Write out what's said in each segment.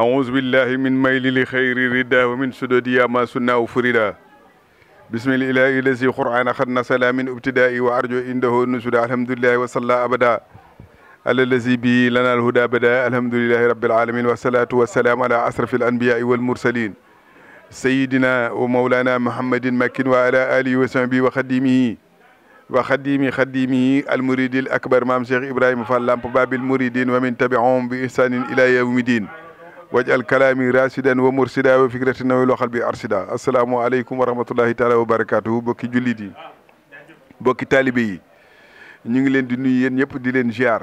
أعوذ بالله من ميل لخير ردا ومن سدود يا ما سناه فردا بسم الله الذي قرآن قد نسلا من ابتدائي وأرجو عنده النزول الحمد لله وصلى أبدا على الذي به لنا الهدى بدا الحمد لله رب العالمين والصلاة والسلام على أشرف الأنبياء والمرسلين سيدنا ومولانا محمد مكين وعلى آله وصحبه وخديمه المريد الأكبر مام شيخ إبراهيم فال لامب باب المريدين ومن تبعهم بإحسان إلى يوم الدين واجعل كلامي راشدا ومرشدا وفكرة نويل وقلبي أرشدا السلام عليكم ورحمة الله تعالى وبركاته بوكي جوليت yi bokki taalibe yi ñu ngi leen di nuyu yéen ñëpp di leen ziar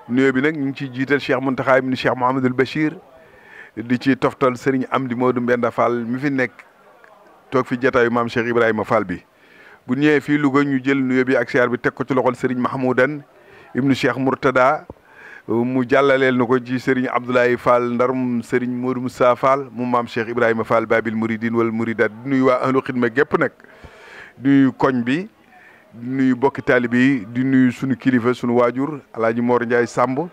nuyoo bi nag ñu ngi ciy jiital Cheikh Mountakha ibn Cheikh Mouhamadoul Bachir di ci toftal Serigne Amdi Modou Mbenda Fall mi fi nekk toog fi jataayu maam Cheikh Ibrahima Fall bi bu ñëwee fii Louga ñu jël nuyoo bi ak ziar bi teg ko ci loxol Serigne Mahmoudan ibnu Cheikh Mourtada mu jàllaleel na ko ci Serigne Abdoulaye Fall ndar mu Serigne Modou Moussa Fall mu maam Cheikh Ibrahima Fall babil mouridine wal mouridat di nuyu waa ahlu xidma gépp nag di nuyu koñ bi di nuyu bokki taalibe yi di nuyu sunu kilifa sunu waajur Alaaji Mor Ndiaye Samb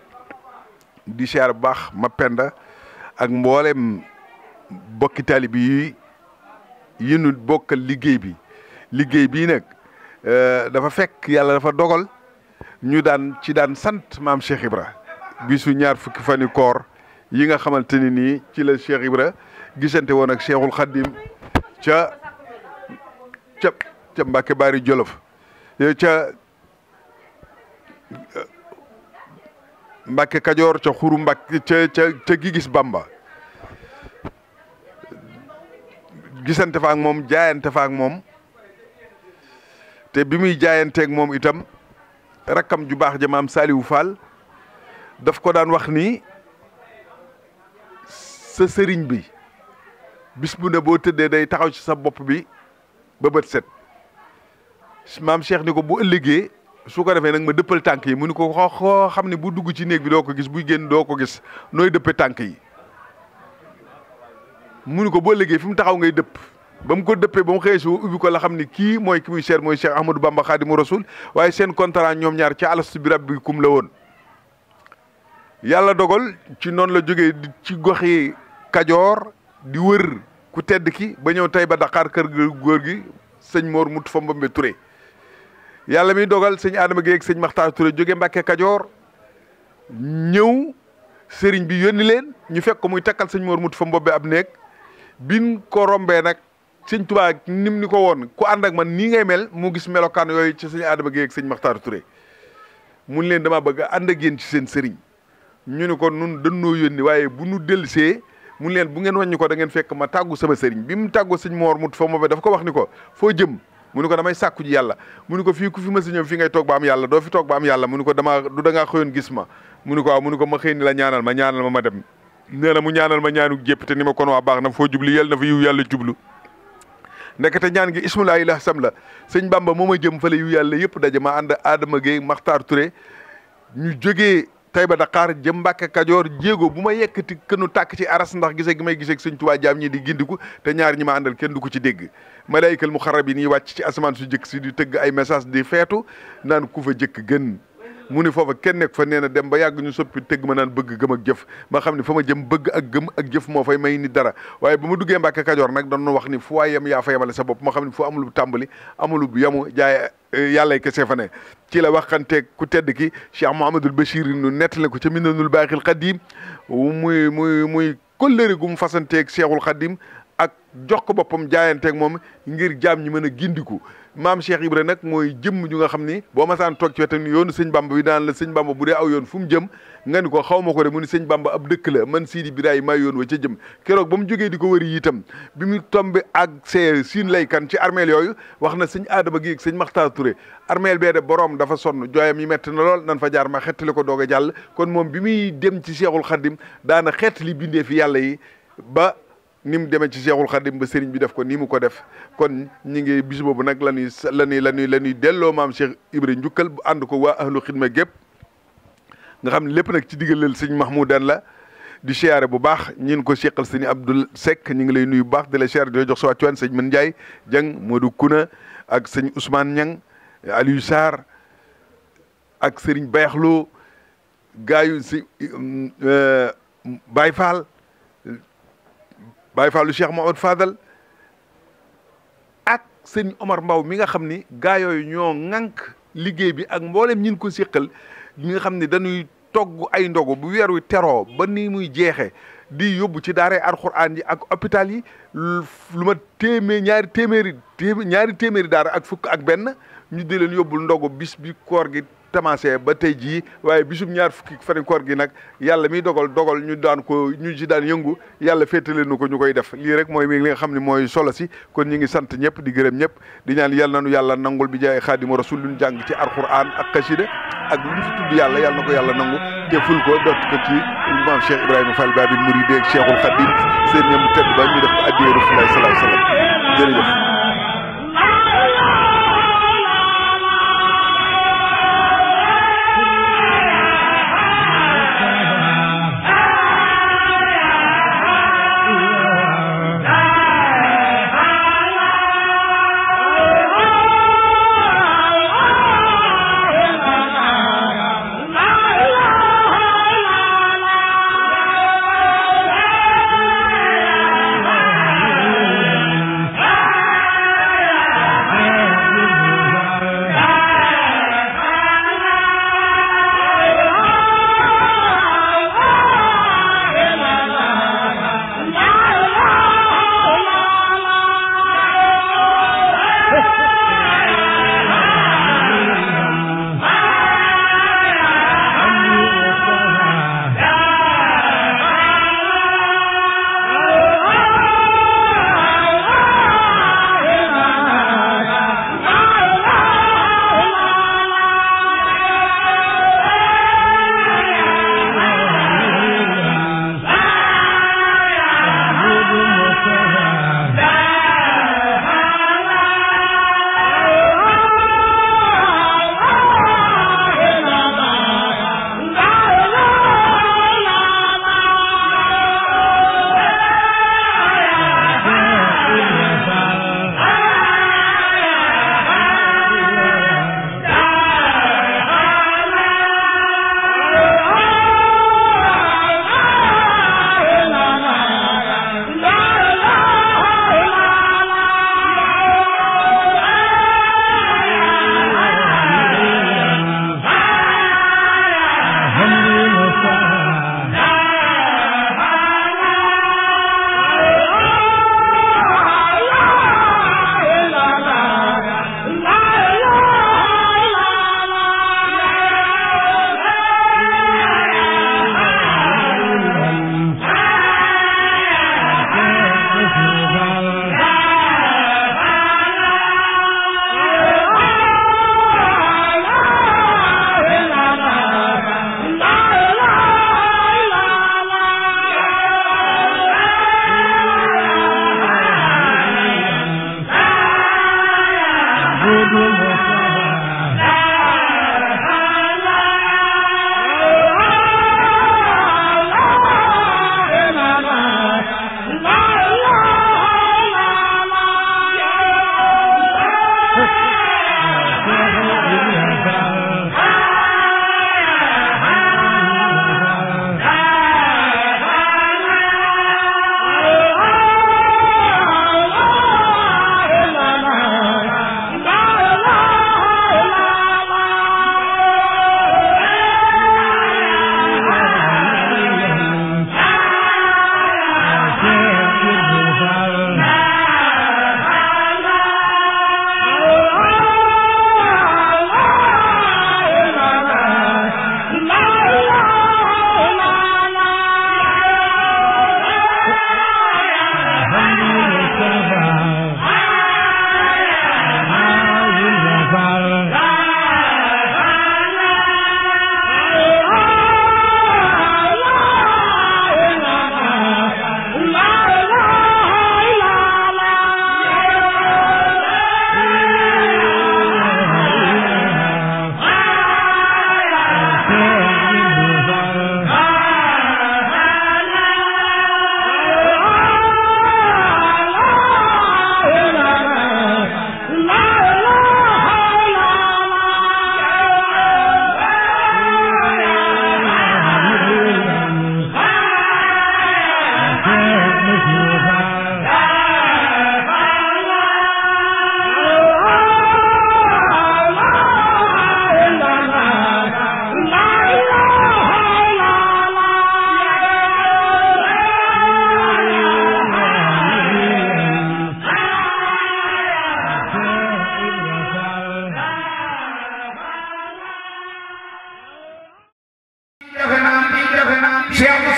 di siyaar bu baax ma penda ak mboolem bokki taalibe yi nu bokkal liggéey bii nag dafa fekk yàlla dafa dogal ñu daan sant maam Cheikh Ibra bisu ñaar fukki fani koor yi nga xamante ni nii ci la Cheikh Ibra gisante woon ak Cheikhul Khadim ca Mbàkke Bari Jolof ca Mbàkke Kajoor ca xuru Mbàkke ca Gigis Bamba gisante fa ak moom jaayante fa ak moom te bi muy jaayanteeg moom itam rakkam ju baax ja maam Saliou Fall daf ko daan wax ni sa sëriñ bi bis bu ne boo tëddee day taxaw ci sa bopp bi ba bët set maam Cheikh ni ko bu ëllëgee su ko defee nag ma dëppal tànk yi mu ni ko xoo xam ne bu dugg ci néeg bi doo ko gis buy génn doo ko gis nooy dëppe tànk yi mu ni ko boo ëllëgee fi mu taxaw ngay dëpp ba mu ko dëppee ba mu xëyee si ubbi ko la xam ni kii mooy ki muy seet mooy Cheikh Ahmadou Bamba Khadimu Rasul waaye seen contrat ñoom ñaar ci alastu bi rabbikum la woon yàlla dogal ci noonu la jógee ci goxi Kajoor di wër ku tedd ki ba ñëw tey ba Dakar kër góor gi sëñ Mor Mut fa Mbambe Touré yàlla mi dogal sëñ Adama Gueye ak sëñ Makhtar Touré jóge Mbàkke Kajoor ñëw sëriñ bi yónni leen ñu fekk ko muy takkal sëñ Mor Mut fa Mbambe ab néeg bin ko rombee nag sëñ Tuubaa nim ni ko woon ku ànd ak man nii ngay mel mu gis melokaan yooyu ci sëñ Adama Gueye ak sëñ Makhtar Touré mun leen dama bëgg a ànd ak yéen ci seen sëriñ ñu ni ko nun dañoo yónni waaye bu nu dellusee mun leen bu ngeen wàññi ko da ngeen fekk ma tàggu sama sëriñ bi mu tàggu sëñ Mor Mut fa Mbambe dafa ko wax ni ko foo jëm mu ni ko damay sàkku ji yàlla mu ni ko fii ku fi ma si ñëw fii ngay toog ba am yàlla doo fi toog ba am yàlla mu ni ko da ngaa xëyoon gis ma mu ni ko waaw mu ni ko ma xëy ni la ñaanal ma dem nee na mu ñaanal ma ñaanu jépp te ni ma kon waa baax na foo jublu yàlla na fa yiw yàlla jublu ndekete ñaan gi ismulaay la sam la sëñ Bamba moo ma jëm fale yu yàlla yëpp daje ma ànd Adama Gueye Makhtar Touré ñu jógee Taïba Dakar jëm Mbàkke Kajoor jéego bu ma yekkati kënu tàkk ci aras ndax gisee gi may gisee ak sëñ Tuubaa jaam ñi di gindiku te ñaar ñi ma àndal kenn du ko ci dégg malaykal muxarrabin yi wàcc ci asamaan su jëkk si di tëgg ay message di feetu naan ku fa jëkk gën mu ni foofa kenn nekk fa nee na dem ba yàgg ñu soppi tëgg ma naan bëgg gëm ak jëf ma xam ne fa ma jëm bëgg ak gëm ak jëf moo fay may nit dara waaye ba ma duggee Mbàkke Kajoor nag dañu wax ni fu waay yem yaa fa yemale sa bopp ma xam ne fu amul tàmbali amul yamu jaay yàllay kese fa ne ci la waxanteeg ku tedd ki Cheikh Mouhamadoul Bachir nu nettali ko ca Minanul Baaxil Xadim muy kóllëre gu mu fasanteeg Cheikhul Xadim ak jox ko boppam jaayanteeg moom ngir jaam ñi mën a gindiku maam Cheikh Ibra nag mooy jëmm ju nga xam ni boo masaan toog ci wetam ni yoonu sëñ Bamba bi daan la sëñ Bamba bu dee aw yoon fu mu jëm nga ni ko xaw ma ko de mu ni sëñ Bamba ab dëkk la man Sidi Biraay maa yoon wa ca jëm keroog ba mu jógee di ko wëri itam bi mu tombé ak siin laykan ci armeel yooyu wax na sëñ Adama gi ak sëñ Makhtar Touré armeel bee de borom dafa sonn jooyam yi metti na lool nan fa jaar ma xettali ko doog a jàll kon moom bi muy dem ci Cheikhul Khadim daana xettali bindee fi yàlla yi ba ni mu demee ci Cheikhul Khadim ba sëriñ bi def ko ni mu ko def kon ñi ngi bis boobu nag la ñuy delloo maam Cheikh Ibra njukkal bu ànd ko waa ahlu xidma gépp nga xam ne lépp nag ci diggaleel sëñ Mahmoudan la di siyaare bu baax ñin ko seqal sëñ Abdoul Seck ñu ngi lay nuyu bu baax di la siyaare di la jox sa wàccuwaan sëñ Mën Ndiaye Dieng Modou Kuna ak sëñ Ousmane Niang Aliou Sarr ak sëriñ Bayaxloo gaayu si Baye Fall lu Cheikh Mouhamed Fadal ak sëñ Omar Mbaw mi nga xam ni gaa yooyu ñoo ŋànk liggéey bi ak mboolem ñin ko séqal ñi nga xam ne dañuy togg ay ndogu bu weer wi teroo ba ni muy jeexe di yóbbu ci daara alxuraan yi ak hôpital yi lu ma ñaari téeméeri daara ak fukk ak benn ñu di leen yóbbul ndogu bis bi koor gi commencé ba tey jii waaye bisum ñaar fukki fan koor gi nag yàlla miy dogal ñu ci daan yëngu yàlla féetale nu ko ñu koy def lii rek mooy li nga xam ne mooy solo si kon ñi ngi sant ñëpp di gërëm ñëpp di ñaan yàlla nanu yàlla nangul bi jaay xaadimu rasul luñ jàng ci alxuraan ak xasida ak lu ñu fi tudd yàlla na ko yàlla nangu te ful ko dott ko ci maam Cheikh Ibrahima Fall Babil Mouride ak Cheikhul Khadim seen ñam tedd ba ñu def ko addiyee Rasulullah sallallahu alayhi wasallam jërëjëf.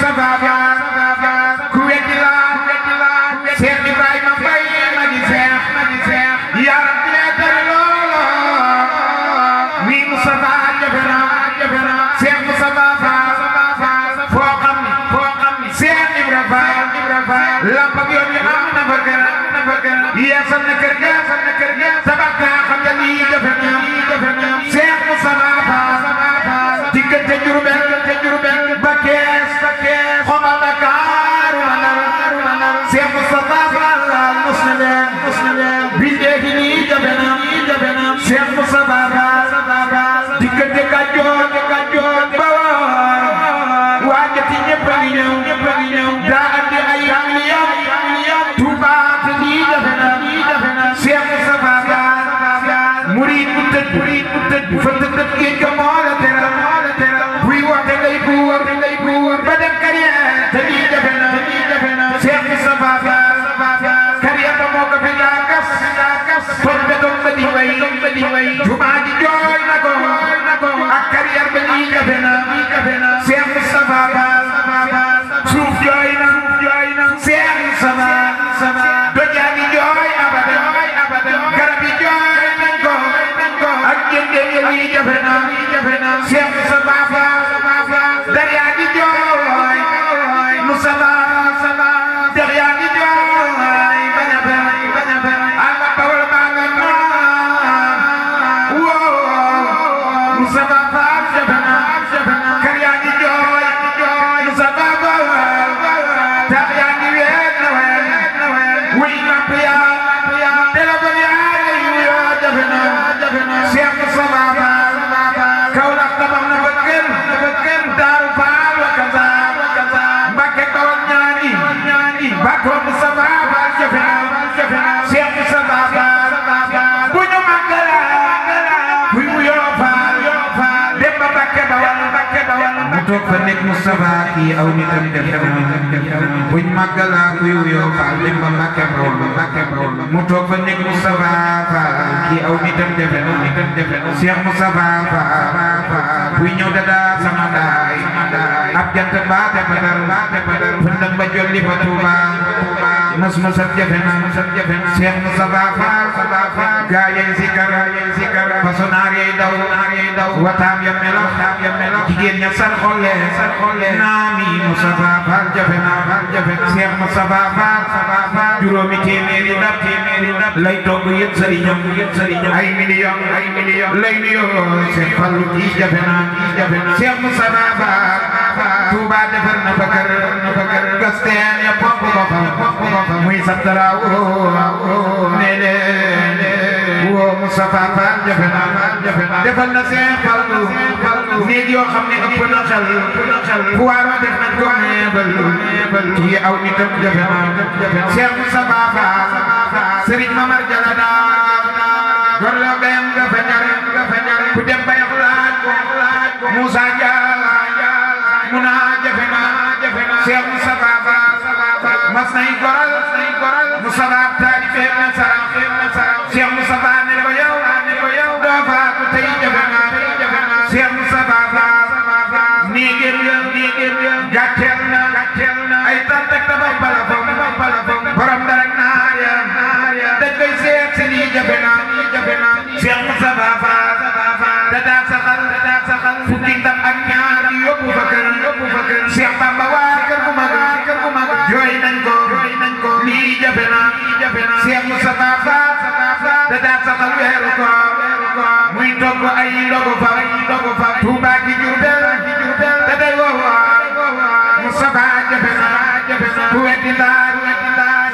Moustapha ku weddi la Cheikh Ibrahima Mbaye ma di Cheikh yaram di leen tere loolo wi Moustapha jafe na Cheikh Moustapha foo xam ni Cheikh Ibrahima lampa bi yoon yi am na fa gën yeesal na kër ga tabax ga xam nga lii jafe na Cheikh Moustapha diggante Diourbel ba Kees xoma Dakaaru Ndar Cheikh Moustapha mos na leen bindee lii jafe na Cheikh Moustapha diggante Kajoor ba waajati ñëpp a ngi ñëw daa andi ay million Touba te lii jafe na Cheikh Moustapha murid bu tëdd fa tëdd géej ga moo la teral buy woote ngay buur ba dem carrière te lii jafe na Cheikh Moustapha carrière ba moo ko fi daa gas toog ba doom ba di way jumaa ji jooy na ko ak carrière ba lii jafe na Cheikh Moustapha suuf jooy na Cheikh Moustapha dojaa gi jooy abadan garab yi jooy nañ ko ak jëndee yi lii jafe na Cheikh Moustapha dariyaa gi jooy Moustapha dariyaa gi jooy bañ a fen ala bawal baa nga noon woo Moustapha jafe na kariyaa gi jooy Moustapha dariyaa gi weet na wuy napp yaa téléphone yaa lay wuyoo jafe na Cheikh Moustapha Kaolack tabax na fa kër Daaru Faal wa kaza Mbàkke Bawol ñaani bako Moustapha jafe na Cheikh Moustapha bu ñu màggala buy wuyoo Faal dem ba Mbàkke Bawol mu toog fa nekk Moustapha kii aw nitam def buñ màggala kuy wuyoo Faal dem ba Mbàkke Bawol mu toog fa nekk Moustapha kii aw nitam def Cheikh Moustapha buy ñëw dadaa sama daay ab jant baate badar fëndëg ba jolli fa Touba mas jafe na Cheikh Moustapha gaa yey sikar façonnaar yey daw wataam ya melax jigéen ña sar xolle naami Moustapha jafe na Cheikh Moustapha juróomi téeméeri ndab lay togg yët sëriñam ay million lay nuyoo Cheikh Fallu kii jafe na Cheikh Moustapha Touba defar na fa kër gasteen ya pomp ko fa muy sabtara ne leen woo Moustapha jafe na defal na Cheikh Fallu néeg yoo xam ne ëpp na xel fu waaroo def nañ ko meebal kii aw nitam jafe na Cheikh Moustapha Serigne Mamar Jalada gorlo gayam nga fa ñar ku dem ba yox laaj Moussa Diallo mu naa jafe na Cheikh Moustapha mas nay goral Moustapha taalibe na sara Cheikh Moustapha ne ko yow doo faatu tey jafe na Cheikh Moustapha nii gën gàcceel na ay tantak tabax bala fom borom dara naar ya dañ koy seet si lii jafe na Cheikh Moustapha dadaa saxal fukki ndam ak ñaar yóbbu fa kër Cheikh Bamba waa kër gu mag jooy nañ ko lii jafe na Cheikh Moustapha dadaa saxal weeru ko muy togg ay ndogu fa Touba ki Diourbel da day woo Moustapha jafe na ku weddi laaj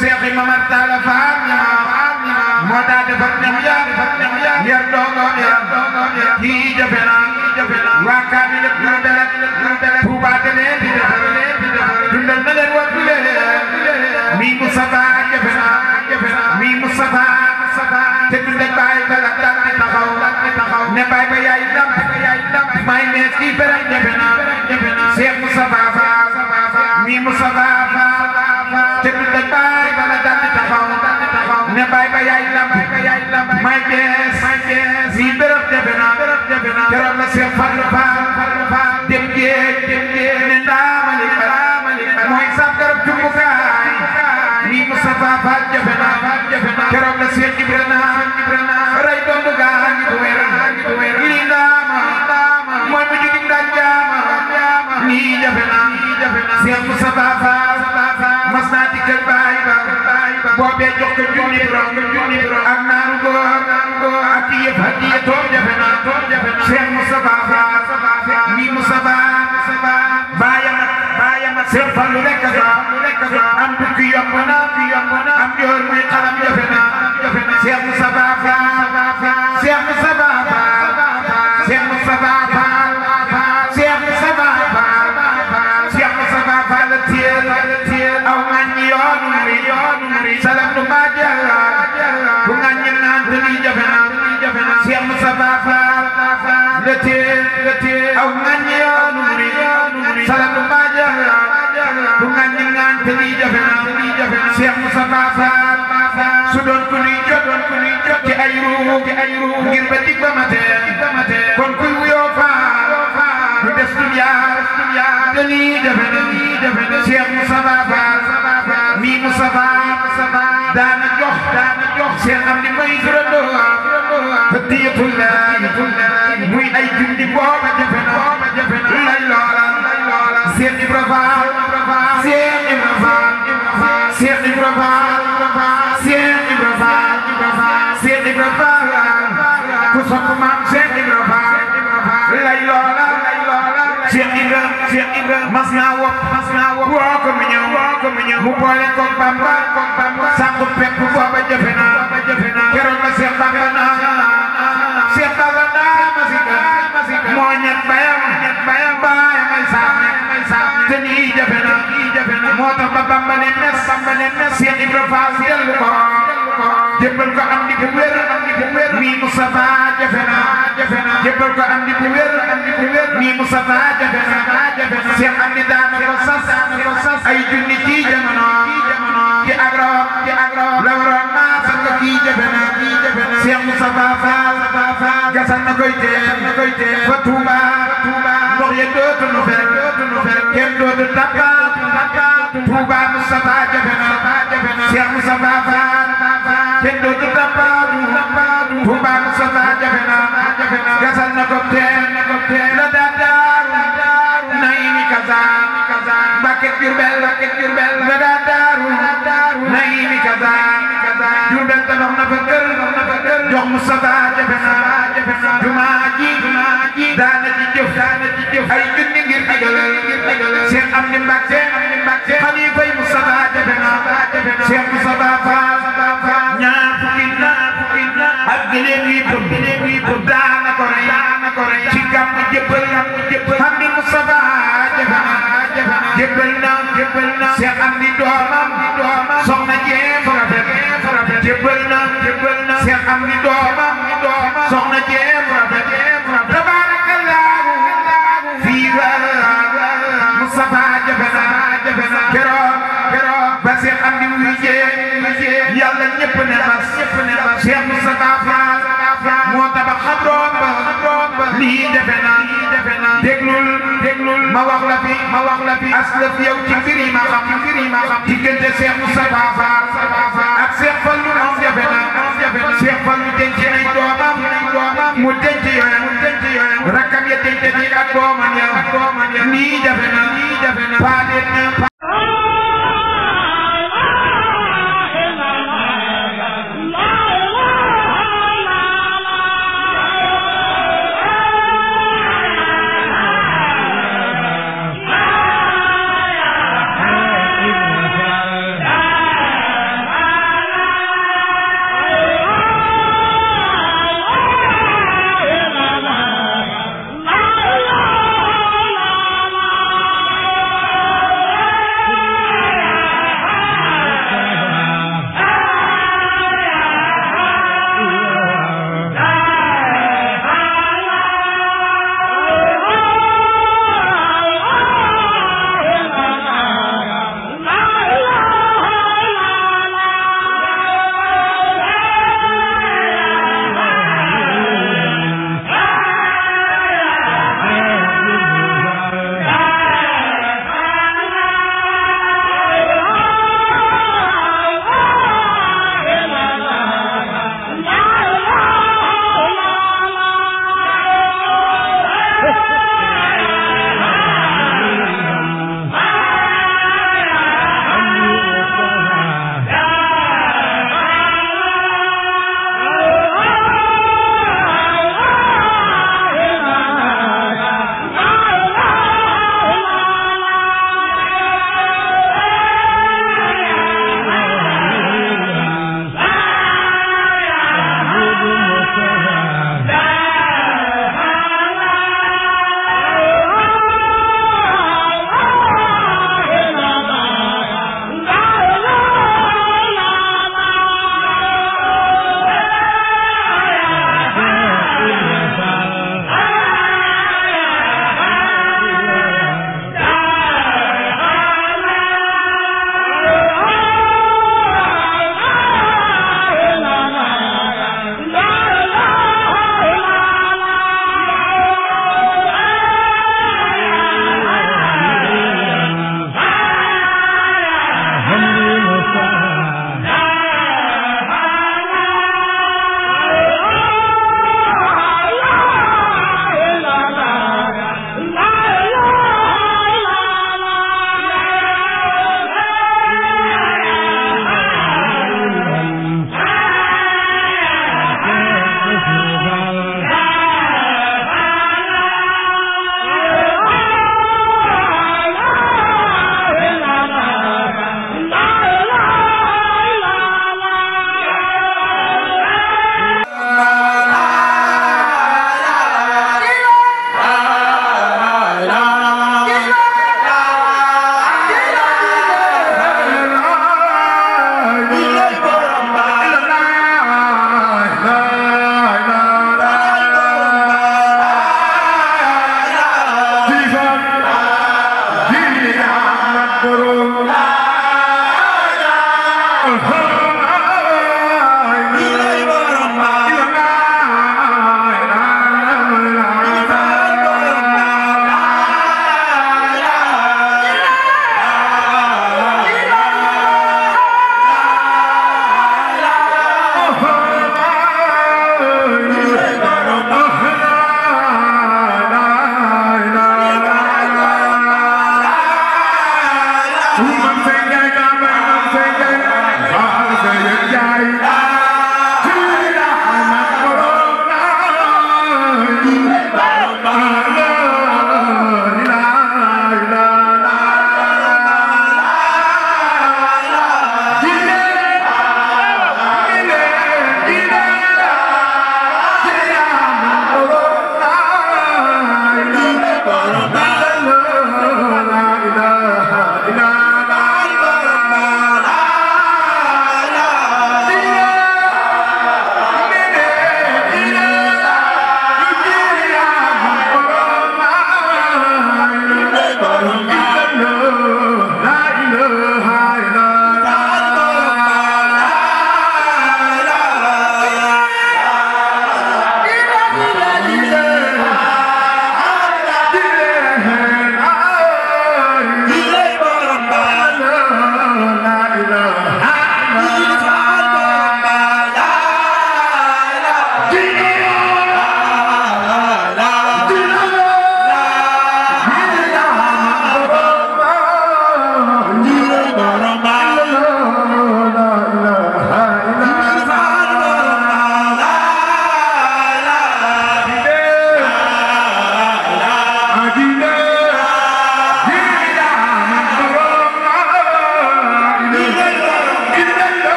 Cheikh Mamar Talla Fall moo daa defar ñam yar dogoom ya kii jafe na waa Kaamil Diourbel Touba da leen di defar dundal na leen wattu leen mi Moustapha jafe na mi Moustapha te dundal baay ba la dal di taxaw ne baay ba yaay ndam may nees kii beral jafe na Cheikh Moustapha mi Moustapha te dundal baay ba la dal di taxaw ne baay ba yaay ndam may nees kii beral jafe na keroog la Cheikh Fallu dem géej ne ndaamali Seex Ibrahima ray dondu gaa ngi du wér lii ndaama mooy mu jigi ndax jaama lii jafe na Seex Musa Baba mas naa dikkal baay ba boobee jox ko junni borom ak naaru góor ak yëf hadiya toom jafe na Seex Musa Baba lii Musa Baba baayam ak Seex Fallu lekk am bukki yomb na am joor muy xalam jafe na Seex Musa Baba Seex Musa Baba Seex Musa Baba Seex Musa Baba Seex Musa Baba la teel aw ngañ yoonu muri salam du ma jalla bu ngañ naan te lii jafe na Seex Musa Baba la teel aw ngañ yoonu muri salam du ma jalla bu ngañ naan te lii jafe na Seex Musa Baba su doon ku ñuy jot ci ay ruu ngir ba dig ba mate kon kuy wuyoo faa du des dunya te lii jafe na Seex Musa Baba mi Musa Baba daana jox seen am di may turandoo hadiyatullahi muy ay jundi booba jafe na lay loola Seex Ibra Faal Seex Ibra Faal Seex Ibra Faal Seex Ibra Faal Seex Ibra Faal ku sopp maam Seex Ibra Faal lay loola Seex Ibra mas naa woo ko mu ñëw mu boole ko Bamba sànq pepp booba jafe na keroog la Seex Bamba Seex Bamba masika moo ñett bayam ay saam te nii jafe na moo tax ba Bamba ne mes Seex Ibra Faal dellu ko jébbal ko am di bu wér mi Mustafa jafe na jébbal ko am di bu wér mi Mustafa jafe na Seex am di daana ko sas ay junni ci jamono ci agro la waroon maa sang kii jafe na Seex Mustafa Faal gasal na koy teel fa Tuuba ndox ya dootu nu fer kenn dootu tappa Tuuba Mustafa jafe na Seex Mustafa Faal kenn dootu tappa Tuuba Mustafa jafe na gasal na ko teel la daaru nay ni kaza Mbàkke Jurbel la daaru nay ni kaza Jurbel tabax na fa kër jox Mustafa jafe na jumaa ji daana ci jëf ay junni ngir digalal Seex Amdi Mbàkke xalifa yi Mustafa jafe na Seex Mustafa Faal ñaar fukki na ak gileem yi tëm daana ko rey ci gàmm jëppal Amdi Mustafa jafe na jëppal na Seex Amdi doomam soxna Jeem rafet jëppal na Seex Amdi doomam soxna Jeem rafet tabarakallahu fiiha Mustafa jafe na keroog ba Seex Amdi wuy jee yàlla ñépp ne mas Seex Mustafa Faal moo tabax xabroom ba lii jafe na déglul ma wax la fi aslaf yow ci mbir yi ma xam diggante Seex Mustafa Faal ak Seex Fallu moom jafe na Seex Fallu denc ay doomam mu denc yooyam rakkam ya denc ni ak doomam ya lii jafe na paaleen na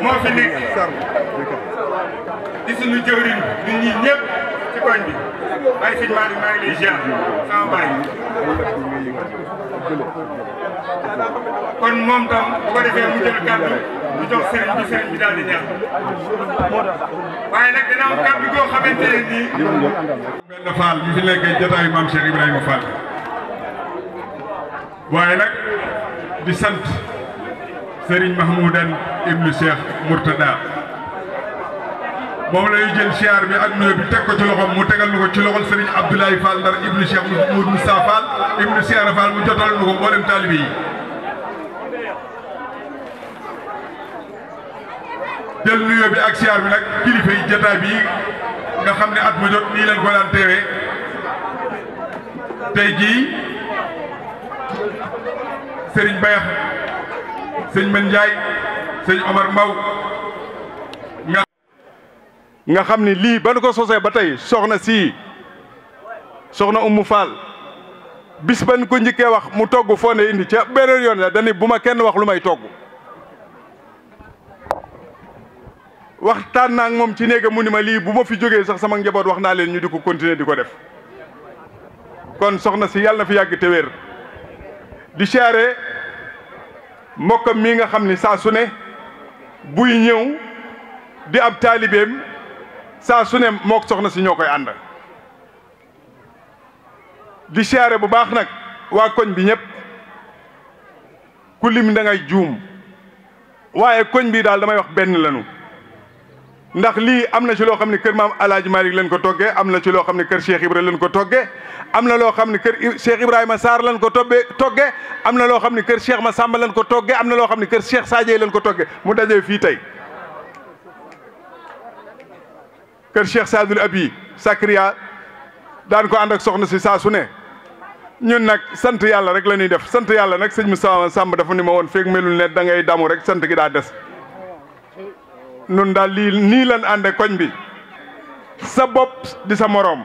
moo fi nekk di suñu jëwriñ ñun ñii ñëpp ci koñ bi waaye sëñ Malick maa ngi lay ziar sama baay kon moom tam bu ko defee mu jël kàddu mu jox sëriñ bi daal di ñaan waaye nag dina am kàddu goo xamante ne nii. benn Fall mi fi nekkee jotaayu maam Cheikh Ibrahima Fall waaye nag di sant Serigne Mahmoudan ibnu Cheikh Mourtada moom lay jël siyaar bi ak nuyoo bi teg ko ci loxoom mu tegal nu ko ci loxol Serigne Abdoulaye Fall Ndar ibnu Cheikh Moudou Moussa Fall ibnu Cheikh Fall mu jotal nu ko mboolem taalibe yi jël nuyoo bi ak siyaar bi nag kilifa yi jotaay bi nga xam ne at mu jot nii leen ko daan teewee tey jii Serigne Bayax sëñ Man Ndiaye sëñ Omar Mbaw nga xam ni lii ba nu ko sosee ba tey soxna Umu Fall bis ba nu ko njëkkee wax mu togg foo ne indi ca beneen yoon la dañu bu ma kenn wax lu may togg waxtaan naa ak moom ci néega mu ni ma lii bu ma fi jógee sax sama njaboot wax naa leen ñu di ko continuer di ko def kon soxna si yàlla na fi yàgg te wér di siyaare mbokkam mii nga xam ni saa su ne buy ñëw di ab taalibeem saa su ne mook soxna si ñoo koy ànd di siyaare bu baax nag waa koñ bi ñëpp ku lim da ngay juum waaye koñ bi daal damay wax benn lanu ndax lii am na ci loo xam ne kër maam Alaaji Malick leen ko toggee am na ci loo xam ne kër Cheikh Ibrahima leen ko toggee am na loo xam ne kër Cheikh Ibrahima Sarr leen ko toggee am na loo xam ne kër Cheikh Massamba leen ko toggee am na loo xam ne kër Cheikh Sadio leen ko toggee mu dajee fii tey kër Cheikh Sadul Abi Sakria daan ko ànd ak soxna si saa su ne ñun nag sant yàlla rek la ñuy def sant yàlla nag sëñ Moussa Samb dafa ni ma woon feeg melul ne da ngay damu rek sant gi daa des nun daal lii nii lan ànde koñ bi sa bopp di sa moroom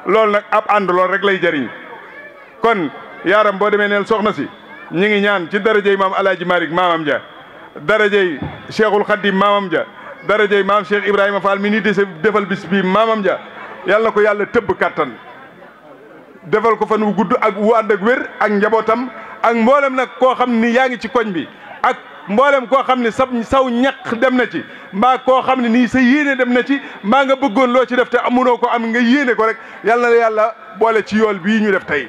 loolu nag ab ànd lool rek lay jëriñ kon yaaram boo demee neel soxna si ñi ngi ñaan ci darajey maam Alaaji Malick maamam ja darajey Cheikhul Khadim maamam ja darajey maam Cheikh Ibrahima Fall mi nii defal bis bii maamam ja yàlla na ko yàlla tëbb kattan defal ko fan wu gudd ak wu ànd ak wér ak njabootam ak mboolem nag koo xam ni yaa ngi ci koñ bi ak mboolem koo xam ne saw ñaq dem na ci mbaa koo xam ne nii sa yéene dem na ci mbaa nga bëggoon loo ci def te amunoo ko am nga yéene ko rek yàlla na yàlla boole ci yool bii ñu def tey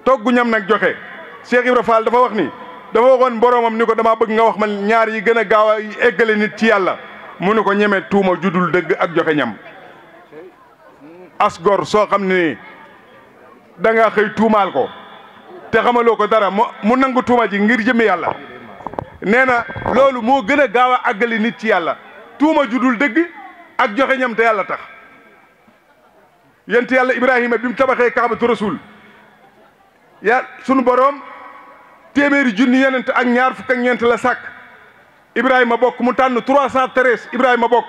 toggu ñam nag joxe Cheikh Ibra Fall dafa wax ni dafa waxoon boromam ni ko damaa bëgg nga wax ma ñaar yi gën a gaaw a eggale nit ci yàlla mu ni ko ñeme tuuma judul dëgg ak joxe ñam asgor soo xam ne da nga xëy tuumaal ko te xamaloo ko dara mu nangu tuuma ji ngir jëme yàlla nee na loolu moo gën a gaaw a àggali nit ci yàlla tuuma judul dëgg ak joxe ñam te yàlla tax yent yàlla Ibrahima bi mu tabaxee Kaabatu Rasul sunu boroom téeméeri junni yonent ak ñaar fukk ak ñeent la sàkk Ibrahima bokk mu tànn 313 Ibrahima bokk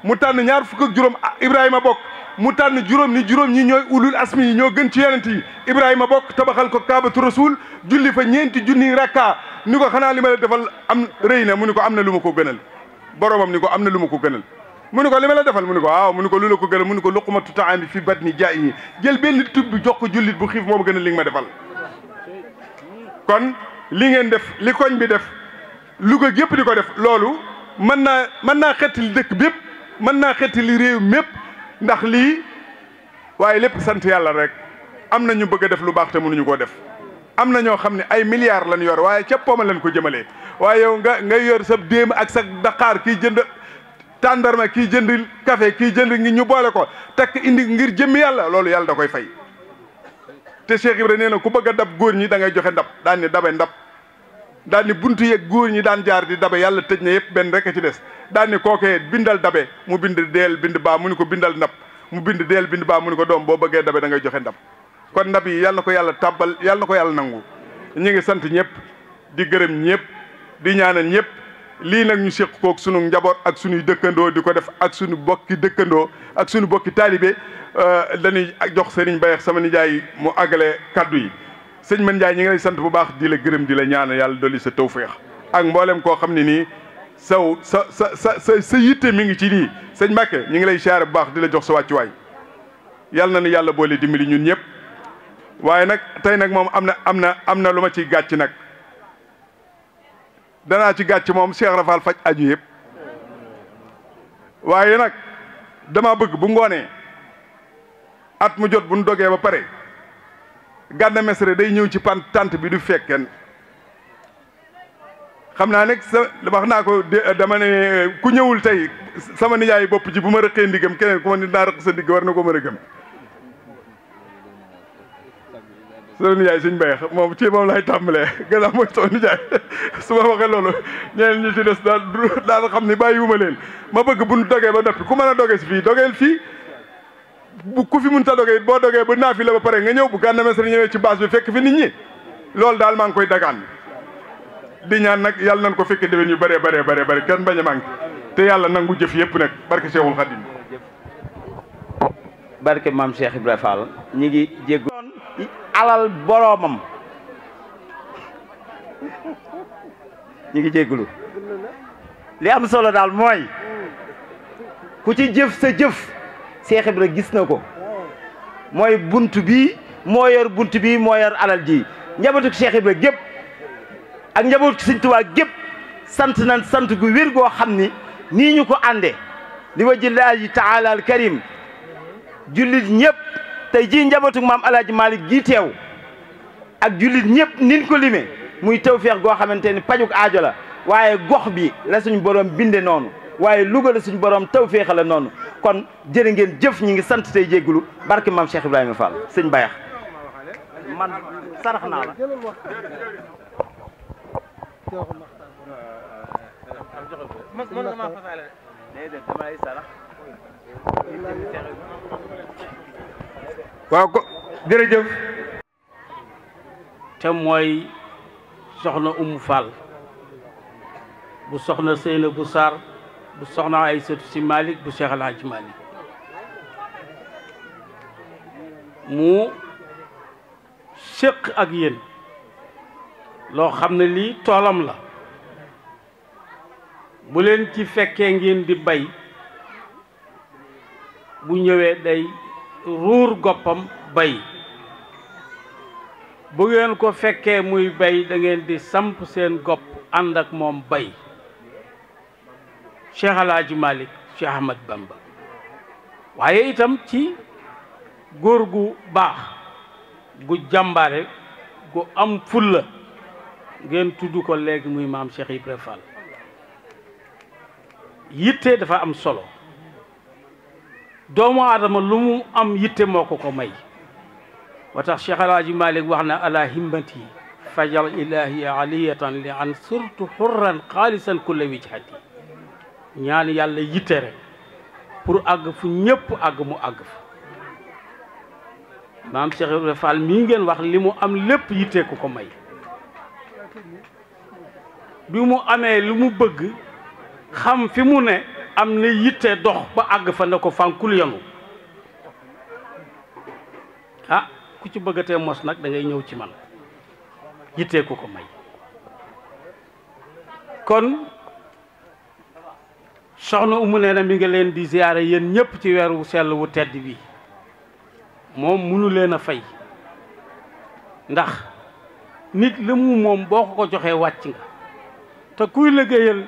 mu tànn ñaar fukk ak juróom Ibrahima bokk mu tànn juróom ñi ñooy ulul asmi yi ñoo gën ci yonent yi Ibrahima bokk tabaxal ko Kaabatu Rasul julli fa ñeenti junni rakka ni ko xanaa li ma la defal am rëy na mu ni ko am na lu ma ko gënal boromam ni ko am na lu ma ko gënal mu ni ko li ma la defal mu ni ko waaw mu ni ko lu la ko gënal mu ni ko luqmatu taami fi batni jaa'i jël benn tub bi jox ko jullit bu xiif moom gënal li nga ma defal kon li ngeen def li koñ bi def Louga gépp di ko def loolu mën naa xettali dëkk bépp mën naa xettali réew mépp ndax lii waaye lépp sant yàlla rek am na ñu bëgg a def lu baax te mënuñu koo def am na ñoo xam ne ay milliards lañ yor waaye ca pooma lañ ko jëmalee waaye yow nga yor sa déem ak sa daqaar kii jënd tàndarma kii jënd café kii jënd ngi ñu boole ko tekk indi ngir jëmmi yàlla loolu yàlla da koy fay te Cheikh Ibra nee na ku bëgg a dab góor ñi da ngay joxe ndab daan ni dabe ndab daan ni buntu yeeg góor ñi daan jaar di dabe yàlla tëj na yëpp benn rek a ci des daan ni kookee bindal dabe mu bind deel bind baa mu ni ko bindal ndab mu bind deel bind baa mu ni ko doom boo bëggee dabe da ngay joxe ndab kon ndab yi yàlla na ko yàlla tàbbal yàlla na ko yàlla nangu ñu ngi sant ñëpp di gërëm ñëpp di ñaanal ñëpp lii nag ñu séq kook sunu njaboot ak sunuy dëkkandoo di ko def ak sunu bokki dëkkandoo ak sunu bokki taalibe dañuy jox sëriñ Bayex sama nijaay mu àggale kaddu yi sëñ Man Njaay ñi ngi lay sant bu baax di la gërëm di la ñaanal yàlla dolli sa tawféex ak mboolem koo xam ne nii sa yitte mi ngi ci lii sëñ Mbàkke ñi ngi lay siyaare bu baax di la jox sa wàccuwaay yàlla na ni yàlla boole dimbali ñun ñëpp waaye nag tey nag moom am na lu ma ciy gàcc nag danaa ci gàcc moom Cheikh Rafal faj aju yëpp waaye nag dama bëgg bu ngoonee at mu jot bu nu dogee ba pare Gana Messere day ñëw ci tant bi du fekkeen xam naa nag wax naa ko dama ne ku ñëwul tey sama nijaay bopp ji bu ma rëqee ndigam keneen ku ma nit naa rëq sa ndigg war na ko mën a gëm sama nijaay suñ Baye moom ci moom lay tàmbalee gannaaw mooy sama nijaay su ma waxee loolu ñeneen ñi ci des daal xam ni bàyyiwuma leen ma bëgg bu nu dogee ba noppi ku mën a doge si fii dogeel fii bu ku fi mun ta dogee boo dogee ba naafi la ba pare nga ñëw bu Gana Messere ñëwee ci base bi fekk fi nit ñi loolu daal maa ngi koy dagaan di ñaan nag yàlla nañ ko fekke déwén yu bëree bëri kenn bañ a manqué te yàlla nangu jëf yëpp nag barke Cheikhul Khadim. barke maam Cheikh Ibrahima Fall ñi ngi jéggu alal boroomam ñi ngi jéggulu li am solo daal mooy ku ci jëf sa jëf Cheikh Ibrahima gis na ko mooy bunt bi moo yor bunt bi moo yor alal ji njabootu Cheikh Ibrahima gépp ak njabootu Sëñ Tuubaa gépp sant nañ sant gu wér goo xam ni nii ñu ko ànde li wajhillaahi taala al karim jullit ñëpp tey jii njabootu maam Alaaji Malick gii teew ak jullit ñëpp nin ko limee muy tawfeex goo xamante ni pajuk aajo la waaye gox bi la suñu borom binde noonu waaye Louga la suñu borom tawfeex la noonu kon jërë ngeen jëf ñi ngi sant tey jéggulu barke maam Cheikh Ibrahima Fall sëñ Bayax man sarax naa la waaw ko jërëjëf. te mooy soxna Umu Fall bu soxna Seyna bu Sarr bu soxna Aysatu Si Malick bu Cheikh El Hadj Malick mu séq ak yéen loo xam ne lii toolam la bu leen ci fekkee ngeen di bay bu ñëwee day ruur goppam bay bu ngeen ko fekkee muy bay da ngeen di samp seen gopp ànd ak moom bay Cheikh El Hadj Malick Cheikh Ahmad Bamba waaye itam ci góor gu baax gu jàmbaare gu am fulla ngeen tudd ko léegi muy maam Cheikh Ibrahima Fall yitte dafa am solo doomu aadama lu mu am yitte moo ko ko may wa tax Cheikh El Hadj Malick wax na ala himmati fajal ilahi aliyatan li an surtu xurran xaalisan kulla wijhati ñaan yàlla yitte rek pour àgg fu ñëpp àgg mu àgg fa maam Cheikh Ibrahima Fall mii ngeen wax li mu am lépp yitte ku ko may bi mu amee lu mu bëgg xam fi mu ne am na yitte dox ba àgg fa ne ko fànkul yanu ah ku ci bëggatee mos nag da ngay ñëw ci man yitte ku ko may kon soxna Umu nee na mi nga leen di ziyaare yéen ñëpp ci weeru sell wu tedd bi moom munu leen a fay ndax nit li mu moom boo ko joxee wàcc nga te kuy liggéeyal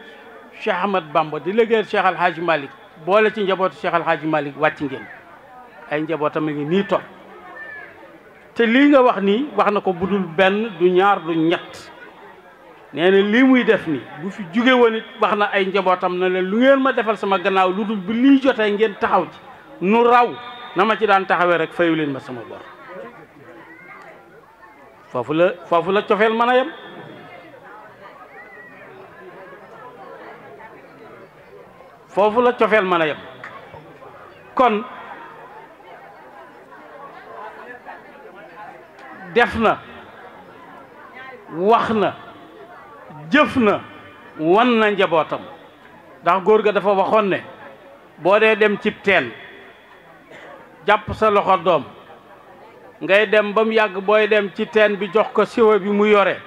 Cheikh Ahmad Bamba di liggéeyal Cheikh Al Hadj Malick boole ci njabootu Cheikh Al Hadj Malick wàcc ngeen ay njabootam a ngi nii toog te lii nga wax nii wax na ko budul benn du ñaar du ñett nee na lii muy def nii bu fi jóge woon it wax na ay njabootam na leen lu ngeen ma defal sama gannaaw lu dul bi lii jotee ngeen taxaw ci nu raw na ma ci daan taxawee rek fayu leen ma sama bor foofu la cofeel mën a yem foofu la cofeel mën a yem kon def na wax na jëf na wan na njabootam ndax góor ga dafa waxoon ne boo dee dem cib teen jàpp sa loxo doom ngay dem ba mu yàgg booy dem ci teen bi jox ko siwo bi mu yore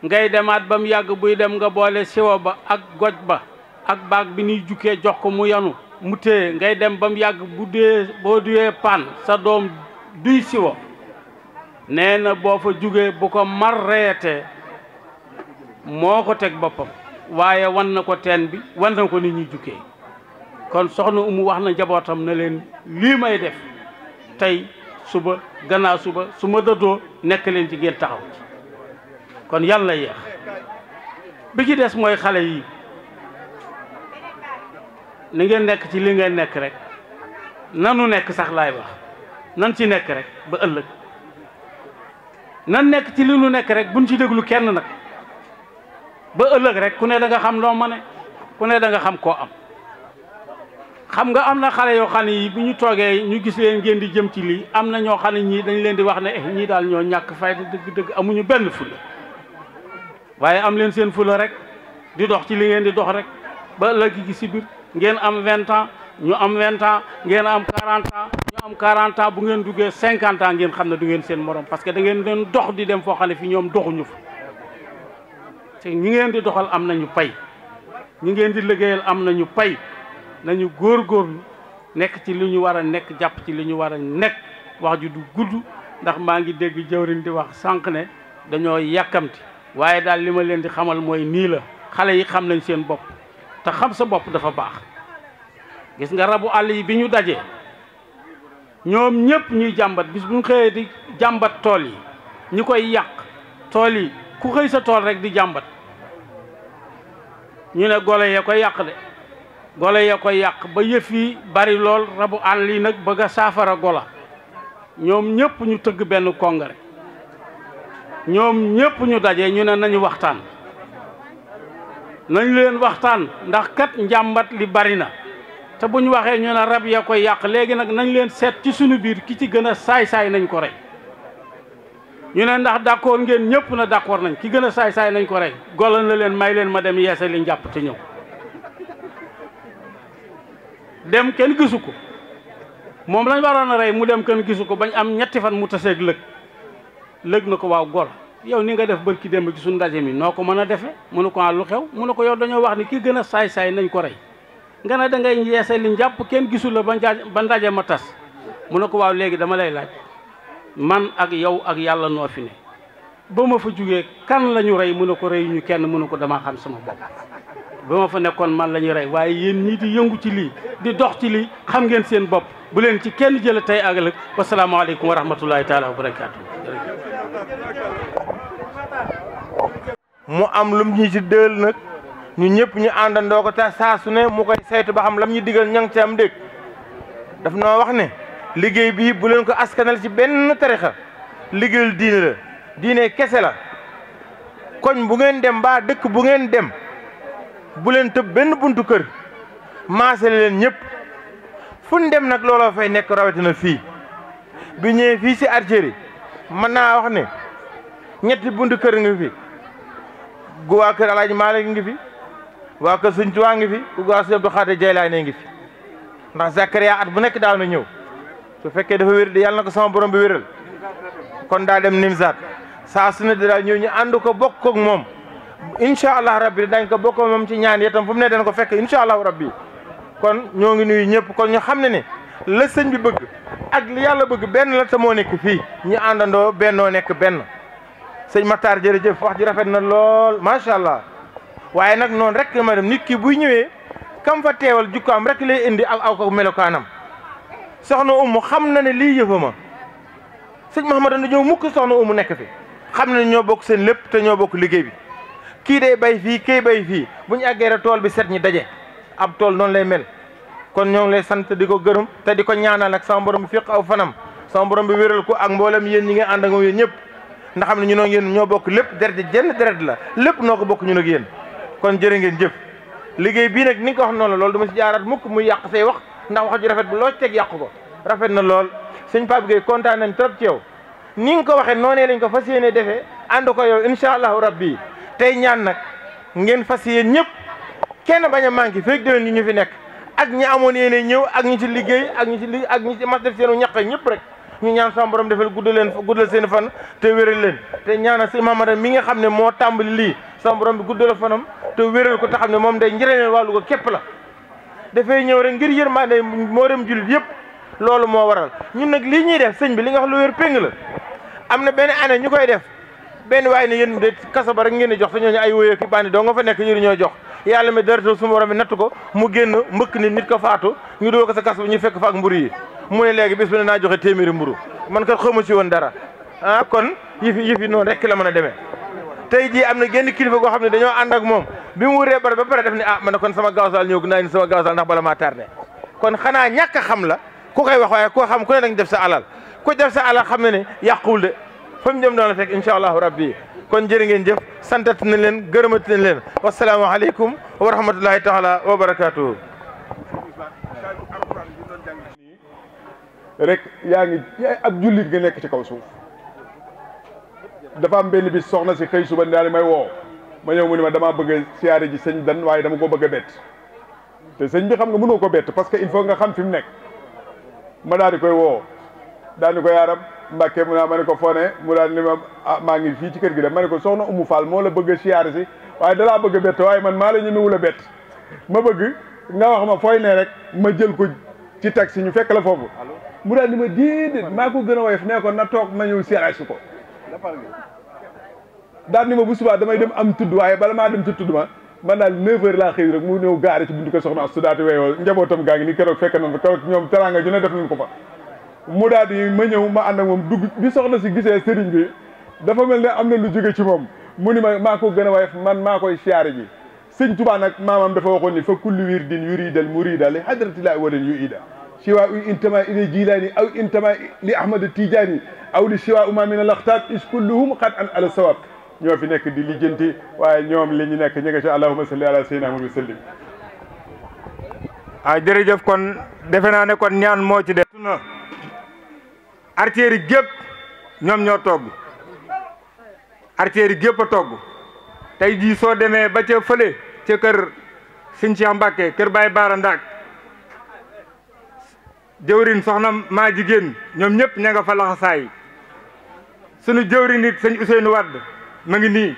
ngay demaat ba mu yàgg buy dem nga boole siwo ba ak goj ba ak baag bi nuy jukkee jox ko mu yanu mu téye ngay dem ba mu yàgg boo duyee paan sa doom duy siwo nee na boo fa jugee bu ko mar reetee moo ko teg boppam waaye wan na ko teen bi wan na ko nit ñuy jukkee kon soxna Umu wax na njabootam na leen lii may def tey suba gannaaw suba su ma dëddoo nekk leen ci ngeen taxaw ci kon yàlla yeex bi ci des mooy xale yi ni ngeen nekk ci li ngeen nekk rek nanu nekk sax laay wax nan ci nekk rek ba ëllëg nan nekk ci li nu nekk rek buñ ci déglu kenn nag ba ëllëg rek ku ne da nga xam loo ma ne ku ne da nga xam koo am xam nga am na xale yoo xam ne yi bu ñu toogee ñu gis leen ngeen di jëm ci lii am na ñoo xam ne ñii dañ leen di wax ne ñii daal ñoo ñàkk fayda dëgg-dëgg amuñu benn fulla waaye am leen seen fula rek di dox ci li ngeen di dox rek ba ëllëg gi si biir ngeen am 20 ans ñu am 20 ans ngeen am 40 ans ñu am 40 ans bu ngeen duggee 50 ans ngeen xam ne du ngeen seen morom parce que da ngeen doon dox di dem foo xam ne fi ñoom doxuñu fa te ñi ngeen di doxal am nañu pay ñi ngeen di liggéeyal am nañu pay nañu góorgóorlu nekk ci li ñu war a nekk jàpp ci li ñu war a nekk wax ju du gudd ndax maa ngi dégg jawriñ di wax sànq ne dañoo yàkkamti waaye daal li ma leen di xamal mooy nii la xale yi xam nañ seen bopp te xam sa bopp dafa baax gis nga rabu àll yi bi ñu dajee ñoom ñëpp ñuy jàmbat bis bu ñu xëyee di jàmbat tool yi ñi koy yàq tool yi ku xëy sa tool rek di jàmbat ñu ne golo yee koy yàq de golo yee koy yàq ba yëf yi bari lool rabu àll yi nag bëgg a saafara gola ñoom ñëpp ñu tëgg benn congrès ñoom ñëpp ñu daje ñu ne nañu waxtaan nañu leen waxtaan ndax kat njàmbat li bari na te bu ñu waxee ñu ne rab ya koy yàq léegi nag nañ leen seet ci suñu biir ki ci gën a saay-saay nañ ko rey ñu ne ndax d'accord ngeen ñëpp na d'accord nañ ki gën a saay-saay nañ ko rey golo na leen may leen ma dem yeese li njàpp te ñëw dem kenn gisu ko moom lañ waroon a rey mu dem kenn gisu ko bañ am ñetti fan mu taseeg lëg na ko waaw gol yow ni nga def bërki démb ci suñu ndaje mi noo ko mën a defe mu ne ko lu xew mu ne ko yow dañoo wax ni ki gën a saay-saay nañ ko rey nga ne da ngay yeese li njàpp kenn gisul la ba ndaje ma tas mu ne ko waaw léegi dama lay laaj man ak yow ak yàlla noo fi ne ba ma fa jugee kan la ñu rey mu ne ko rey ñu kenn mu ne ko damaa xam sama bopp ba ma fa nekkoon man la ñuy rey waaye yéen ñii di yëngu ci lii di dox ci lii xam ngeen seen bopp bu leen ci kenn jële tey ak ëllëg wasalaamaaleykum wa rahmatullahi taala wa barakaatu. mu am lum ñu ci dël nag ñu ñëpp ñu àndandoo ko te saa su ne mu koy saytu ba xam lam ñu digal ña ngi ci am dégg daf noo wax ne liggéey bii bu leen ko askanal ci benn tarixa liggéeyul diine la diine kese la koñ bu ngeen dem mbaa dëkk bu ngeen dem bu leen tëb benn buntu kër maasale leen ñëpp fu ñu dem nag looloo fay nekk rawatina fii bi ñëwee fii ci Algérie mën naa wax ne ñetti buntu kër nga fi gu waa kër Alaaji Maalik ngi fi waa kër Sëñ Tuubaa ngi fi gu waa Sëñ Abdu Xaadir Jaylaani ngi fi ndax Zakaria at bu nekk daaw na ñëw su fekkee dafa wér di yàlla na ko sama borom bi wéral kon daa dem Nimzaat saa su ne daal ñëw ñu ànd ko bokk ak moom incha allah rabbi dañ ko bokk moom ci ñaan itam fu mu ne dana ko fekk incha allah rabbi kon ñoo ngi nuyu ñëpp kon ñu xam ne la sëñ bi bëgg ak li yàlla bëgg benn la te moo nekk fii ñu àndandoo bennoo nekk benn sëñ Matar jërëjëf wax ji rafet na lool macha allah waaye nag noonu rek ma dem nit ki buy ñëwee kam fa teewal jukkaam rek lay indi ak aw ko melokaanam soxna Umu xam na ne lii yëfama sëñ Mouhamadou na ñëw mukk soxna Umu nekk fi xam na ne ñoo bokk seen lépp te ñoo bokk liggéey bi kii day bay fii kii bay fii bu ñu àggee rek tool bi set ñi daje ab tool noonu lay mel kon ñoo ngi lay sant di ko gërëm te di ko ñaanal nag sama borom bi fiq aw fanam sama borom bi wéral ko ak mboolem yéen ñi nga ànd ak yéen ñëpp ndax xam ne ñu noo yéen ñoo bokk lépp deret jenn deret la lépp noo ko bokk ñun ak yéen kon jërë ngeen jëf liggéey bii nag ni nga ko wax noonu la loolu dama si jaaraat mukk muy yàq say wax ndax wax ju rafet bu loo teg yàq ko rafet na lool sëñ Pape Gueye kontaan nañ trop ci yow ni nga ko waxee noonee lañ ko fas yéene defee ànd ko yow incha allahu rabbi tey ñaan nag ngeen fas yéen ñëpp kenn bañ a manqué fekk déwén ñi ñu fi nekk ak ñi amoon yéene ñëw ak ñi ci liggéey ak ñi ci mas def seenu ñaq ñëpp rek ñu ñaan sama borom defal guddal seen fan te wéral leen te ñaanal si Mamadou mi nga xam ne moo tàmbali lii sama borom bi guddal fanam te wéral ko te xam ne moom day njëriñal wàllu ko képp la dafay ñëw rek ngir yërmande moo dem jullit yëpp loolu moo waral ñun nag lii ñuy def sëñ bi li nga wax lu wér péng la am na benn année ñu koy def benn waaye ne yéen de kaso ba rek ngeen di jox te ñooñu ay wóyee ki bandi doo nga fa nekk ñu ñoo jox yàlla mi dara su borom bi natt ko mu génn mbëkk nit ko faatu ñu doo ko sa kaso bi ñu fekk fa ak mburu yi mu ne léegi bis bu ne naa joxe téeméeri mburu man kat xawma ci woon dara ah kon yëfi noonu rek la mën a demee tey jii am na genn kilifa goo xam ne dañoo ànd ak moom bi mu wuree bara ba pare def ne ah man ne kon sama gawsal ñëw naa ni sama gawsal ndax bala maa tardé kon xanaa ñàkk a xam la ku koy wax waaye koo xam ku ne dañ def sa alal ku def sa alal xam ne ne yàquwul de fa mu jëm doon la fekk incha allahu rabbi kon jërë ngeen jëf santat nañ leen gërëmat nañ leen wasalaamaaleykum wa rahmatullahi taala wa barakaatuhu rek yaa ngi ab jullit nga nekk ci kaw suuf dafa am benn bis soxna si xëy suba daal may woo ma ñëw mu ni ma damaa bëgg a siyaare ji sëñ Dan waaye dama ko bëgg a bett te sëñ bi xam nga mënoo ko bett parce que il faut nga xam fi mu nekk ma daal di koy woo daal di ko yaaram Mbàkke mu naa ma ne ko fone mu daal ni ma maa ngi fii ci kër gi de ma ne ko soxna Umu Fall moo la bëgg a siyaare si waaye dalaa bëgg a bett waaye man maa la ñemewul a bett ma bëgg nga wax ma fooy ne rek ma jël ko ci taxi ñu fekk la foofu mu daal ni ma déedéet maa ko gën a woyof nee ko na toog ma ñëw siyaare si ko daal ni ma bu subaa damay dem am tudd waaye bala maa dem ci tudd ma man daal 9h laa xëy rek mu ñëw gaare ci buntu ko soxna Astu daati weeyoo njabootam gaa ngi ni keroog fekk na keroog ñoom teranga ju ne def nañ ko fa mu daal di ma ñëw ma ànd ak moom dugg bi soxna si gisee sëriñ bi dafa mel ne am na lu jóge ci moom mu ni ma maa ko gën a woyof man maa koy siyaare ji sëñ Tuubaa nag maamam dafa waxoon ni fa kullu wirdin yuridal murida li hadratillahi walan yuida siwa u intama ila jilani aw intama li ahmad tidiani aw li siwa uma min al axtaab is kulluhum xat an ala sawab ñoo fi nekk di lijjanti waaye ñoom li ñu nekk ñu nga ci allahumma salli ala sayyidina Muhammad sallim jërëjëf kon defe naa ne kon ñaan moo ci def na artères yi gépp ñoom ñoo togg artères yi gépp a togg tey jii soo demee ba ca fële ca kër sëñ Cheikh Mbacke kër Baye Baara Ndak jëwrin soxna maa jigéen ñoom ñëpp ña nga fa laxasaay sunu jëwrin it sëñ Ousseynou Wade ma ngi nii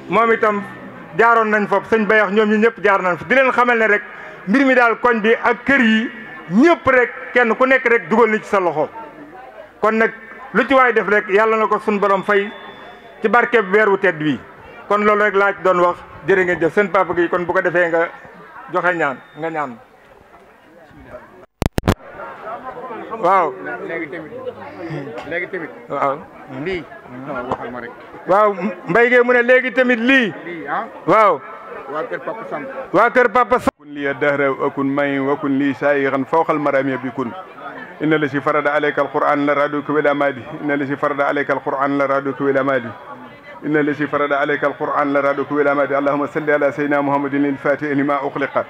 moom itam jaaroon nañ foofu sëñ Bayax ñoom ñi ñëpp jaar nañ fa di leen xamal ne rek mbir mi daal koñ bi ak kër yi ñëpp rek kenn ku nekk rek dugal ni ci sa loxo kon nag lu ci waay def rek yàlla na ko suñu borom fay ci barkeb weer wu tedd wi kon loolu rek laa ci doon wax jërë ngeen jëf seen papa gi kon bu ko defee nga joxe ñaan nga ñaan waaw léegi tamit waaw lii waxal ma rek waaw Mbaye Gueye mu ne léegi tamit lii waaw waa kër Papa Samb waa kër Papa Samb kun liya dahra akun may wa kun li sayiran fawqal marami bi kun inna la si farada alayka alquran la raduka wal amadi inna la si farada alayka alquran la raduka wal amadi inna la si farada alayka alquran la raduka wal amadi allahumma salli ala sayyidina muhammadin al fatih lima ukhliqa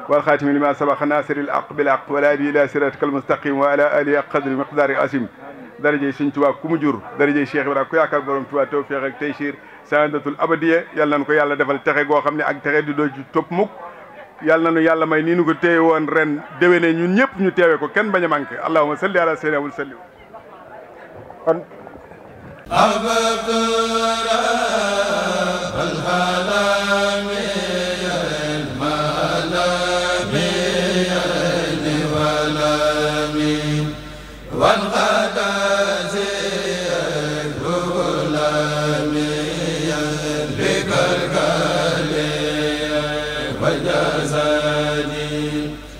والخاتم لما سبق ناصر الحق بالحق والهادي الى صراطك المستقيم وعلى اله قدر مقدار عظيم درجه سيغ توبا كومو جور درجه شيخ ابراهيم كو ياكال بروم توبا توفيق ak taysir saadatul abadiya yàlla nañu ko yàlla defal texe goo xam ne ak texe di doo ci topp mukk yàlla nañu yàlla may nii nu ko téye woon ren déwéne ñun ñëpp ñu teewe ko kenn bañ a manqué allahumma salli ala sayyidina wa sallim kon والغ